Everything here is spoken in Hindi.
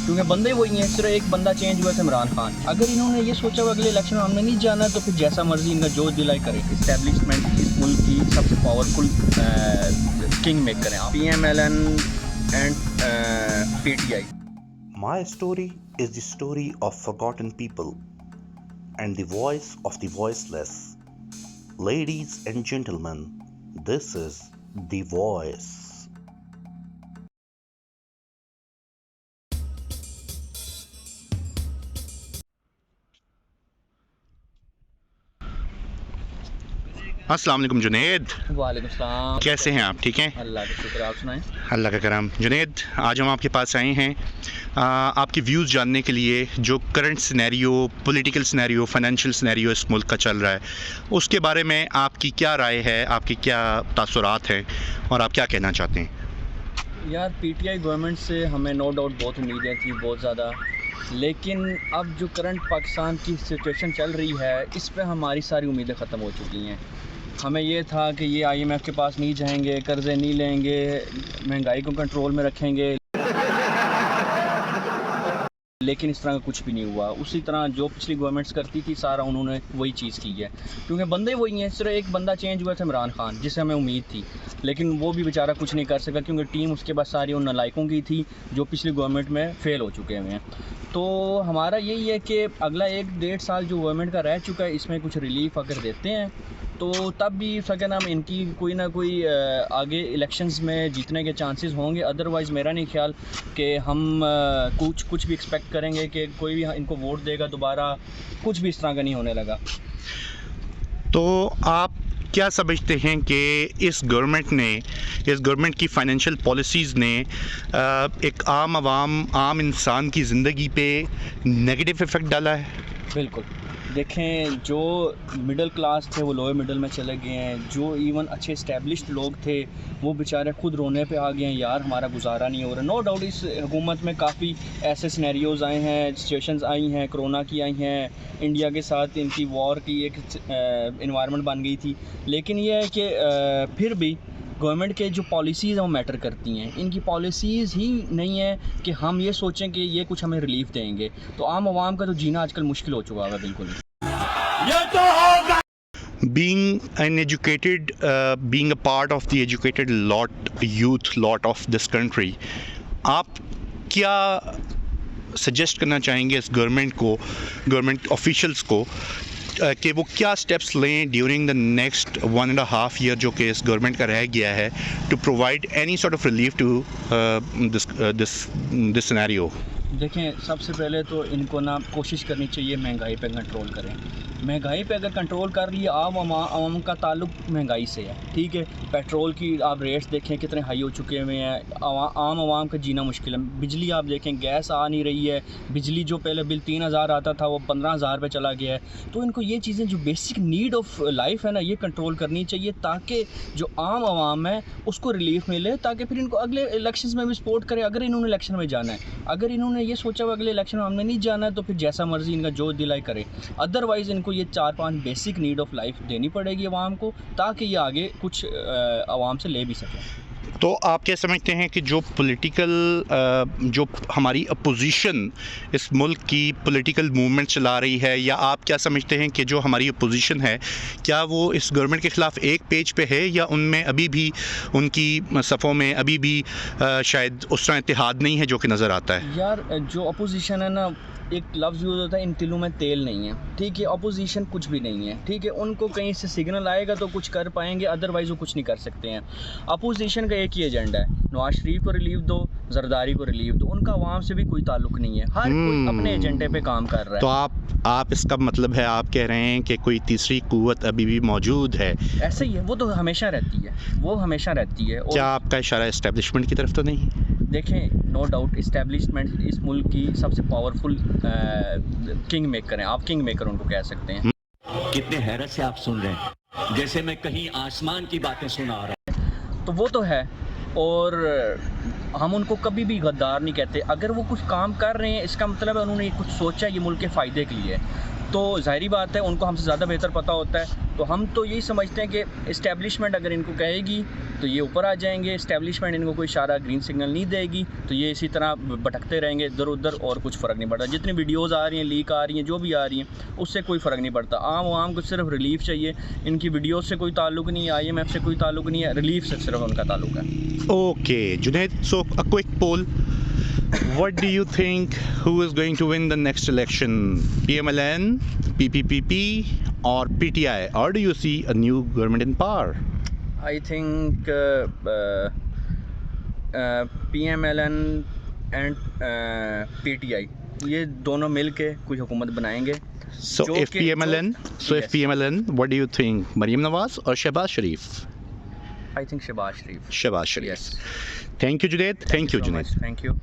क्योंकि बंदे वही हैं। सिर्फ एक बंदा चेंज हुआ था, इमरान खान। अगर इन्होंने ये सोचा हुआ अगले इलेक्शन में हमने नहीं जाना तो फिर जैसा मर्जी इनका जो दिलाई करे। इस्टेब्लिशमेंट इस मुल्क की सबसे पावरफुल किंग मेकर हैं, PMLN and PTI। My story is the story of forgotten people and the voice of the voiceless. Ladies and gentlemen, this is The Voice. अस्सलाम वालेकुम जुनैद, वालेकुम सलाम। कैसे हैं आप? ठीक हैं, अल्लाह का शुक्र। आप सुनाएं। अल्लाह का करम। जुनैद, आज हम आपके पास आए हैं आपके व्यूज़ जानने के लिए। जो current scenario, political scenario, financial scenario इस मुल्क का चल रहा है, उसके बारे में आपकी क्या राय है, आपकी क्या तासुरात हैं और आप क्या कहना चाहते हैं? यार, PTI गवर्नमेंट से हमें नो डाउट बहुत उम्मीदें थी, बहुत ज़्यादा। लेकिन अब जो करंट पाकिस्तान की सिचुएशन चल रही है, इस पे हमारी सारी उम्मीदें ख़त्म हो चुकी हैं। हमें ये था कि ये IMF के पास नहीं जाएंगे, कर्ज़े नहीं लेंगे, महंगाई को कंट्रोल में रखेंगे, लेकिन इस तरह का कुछ भी नहीं हुआ। उसी तरह जो पिछली गवर्नमेंट्स करती थी सारा उन्होंने वही चीज़ की है। क्योंकि बंदे वही हैं। सिर्फ एक बंदा चेंज हुआ था, इमरान खान, जिससे हमें उम्मीद थी, लेकिन वो भी बेचारा कुछ नहीं कर सका क्योंकि टीम उसके पास सारी उन नालायकों की थी जो पिछली गवर्नमेंट में फ़ेल हो चुके हुए हैं। तो हमारा यही है कि अगला 1-1.5 साल जो गवर्नमेंट का रह चुका है, इसमें कुछ रिलीफ अगर देते हैं तो तब भी क्या नाम इनकी कोई ना कोई आगे इलेक्शंस में जीतने के चांसेस होंगे। अदरवाइज़ मेरा नहीं ख्याल कि हम कुछ भी एक्सपेक्ट करेंगे कि कोई भी इनको वोट देगा दोबारा। कुछ भी इस तरह का नहीं होने लगा। तो आप क्या समझते हैं कि इस गवर्नमेंट की फाइनेंशियल पॉलिसीज़ ने एक आम इंसान की ज़िंदगी पे नेगेटिव इफ़ेक्ट डाला है? बिल्कुल। देखें, जो मिडिल क्लास थे वो लोअर मिडिल में चले गए हैं। जो इवन अच्छे इस्टेब्लिश्ड लोग थे वो बेचारे खुद रोने पे आ गए हैं, यार हमारा गुजारा नहीं हो रहा। नो डाउट इस हुकूमत में काफ़ी ऐसे सिनेरियोज़ आए हैं, सिचुएशंस आई हैं, कोरोना की आई हैं, इंडिया के साथ इनकी वॉर की एक इन्वायरमेंट बन गई थी। लेकिन ये है कि फिर भी गवर्नमेंट के जो पॉलिसीज़ हैं वो मैटर करती हैं। इनकी पॉलिसीज़ ही नहीं है कि हम ये सोचें कि ये कुछ हमें रिलीफ देंगे, तो आम आवाम का तो जीना आजकल मुश्किल हो चुका है बिल्कुल। Being a part of the educated lot of this country, आप क्या सजेस्ट करना चाहेंगे इस गवर्नमेंट ऑफिशियल्स को कि वो क्या स्टेप्स लें ड्यूरिंग द नेक्स्ट 1.5 ईयर जो कि इस गवर्नमेंट का रह गया है, to provide any sort of relief to this scenario? देखें, सबसे पहले तो इनको ना कोशिश करनी चाहिए महंगाई पे कंट्रोल करें। महंगाई पे अगर कंट्रोल कर लिए, आवाम का ताल्लुक महंगाई से है, ठीक है। पेट्रोल की आप रेट्स देखें कितने हाई हो चुके हुए हैं, आम आवाम का जीना मुश्किल है। बिजली आप देखें, गैस आ नहीं रही है, बिजली जो पहले बिल 3,000 आता था वो 15,000 पे चला गया है। तो इनको ये चीज़ें जो बेसिक नीड ऑफ लाइफ है ना, ये कंट्रोल करनी चाहिए ताकि जो आम आवाम है उसको रिलीफ मिले, ताकि फिर इनको अगले इलेक्शन में भी सपोर्ट करें। अगर इन्होंने इलेक्शन में जाना है, अगर इन्होंने ये सोचा हुआ अगले इलेक्शन में हमने नहीं जाना है तो फिर जैसा मर्जी इनका जो दिलाई करे। अदरवाइज़ इनको ये 4-5 बेसिक नीड ऑफ लाइफ देनी पड़ेगी आवाम को, ताकि ये आगे कुछ आवाम से ले भी सकें। तो आप क्या समझते हैं कि जो जो हमारी अपोजिशन इस मुल्क की पॉलिटिकल मूवमेंट चला रही है, या आप क्या समझते हैं कि जो हमारी अपोजिशन है, क्या वो इस गवर्नमेंट के ख़िलाफ़ एक पेज पे है, या उनमें अभी भी उनकी सफ़ों में अभी भी शायद उस तरह इत्तेहाद नहीं है जो कि नज़र आता है? यार, जो अपोजिशन है ना, एक लफ्ज़ यूज़ होता है, इन तिलों में तेल नहीं है, ठीक है। अपोजिशन कुछ भी नहीं है, ठीक है। उनको कहीं से सिग्नल आएगा तो कुछ कर पाएंगे, अदरवाइज़ वो कुछ नहीं कर सकते हैं। अपोजिशन का एक ही एजेंडा है, नवाज शरीफ को रिलीफ दो, जरदारी को रिलीफ दो। उनका आवाम से भी कोई ताल्लुक नहीं है, हर कोई अपने एजेंडे पे काम कर रहा है। तो आप इसका मतलब है, आप कह रहे हैं कि कोई तीसरी कुव्वत अभी भी मौजूद है? ऐसे ही है, वो तो हमेशा रहती है, वो हमेशा रहती है। क्या आपका इशारा एस्टेब्लिशमेंट की तरफ तो नहीं? देखें, नो डाउट इस्टेब्लिशमेंट इस मुल्क की सबसे पावरफुल किंग मेकर हैं। आप किंग मेकर उनको कह सकते हैं। कितने हैरत से आप सुन रहे हैं, जैसे मैं कहीं आसमान की बातें सुना रहा हूं। तो वो तो है, और हम उनको कभी भी गद्दार नहीं कहते। अगर वो कुछ काम कर रहे हैं, इसका मतलब है उन्होंने कुछ सोचा, ये मुल्क के फ़ायदे के लिए है। तो ज़ाहिरी बात है उनको हमसे ज़्यादा बेहतर पता होता है। तो हम तो यही समझते हैं कि इस्टेब्लिशमेंट अगर इनको कहेगी तो ये ऊपर आ जाएंगे, इस्टेब्लिशमेंट इनको कोई इशारा ग्रीन सिग्नल नहीं देगी तो ये इसी तरह भटकते रहेंगे इधर उधर और कुछ फ़र्क नहीं पड़ता। जितनी वीडियोज़ आ रही हैं, लीक आ रही हैं, जो भी आ रही हैं, उससे कोई फ़र्क नहीं पड़ता। आम को सिर्फ रिलीफ चाहिए, इनकी वीडियोज़ से कोई ताल्लुक नहीं है, IMF से कोई ताल्लुक नहीं है, रिलीफ से सिर्फ उनका ताल्लुक है। Okay, Junaid, so a quick poll. What do you think, who is going to win the next election? PMLN, PPPP or PTI? Or do you see a new government in power? I think PMLN and PTI ये दोनों मिल के कोई हुकूमत बनाएंगे। So जो if कि- PMLN, Yes. what do you think? Maryam Nawaz or Shehbaz Sharif? I think Shehbaz Sharif. Shehbaz Sharif. Yes. Thank you, Junaid. Thank you, so Junaid. much. Thank you.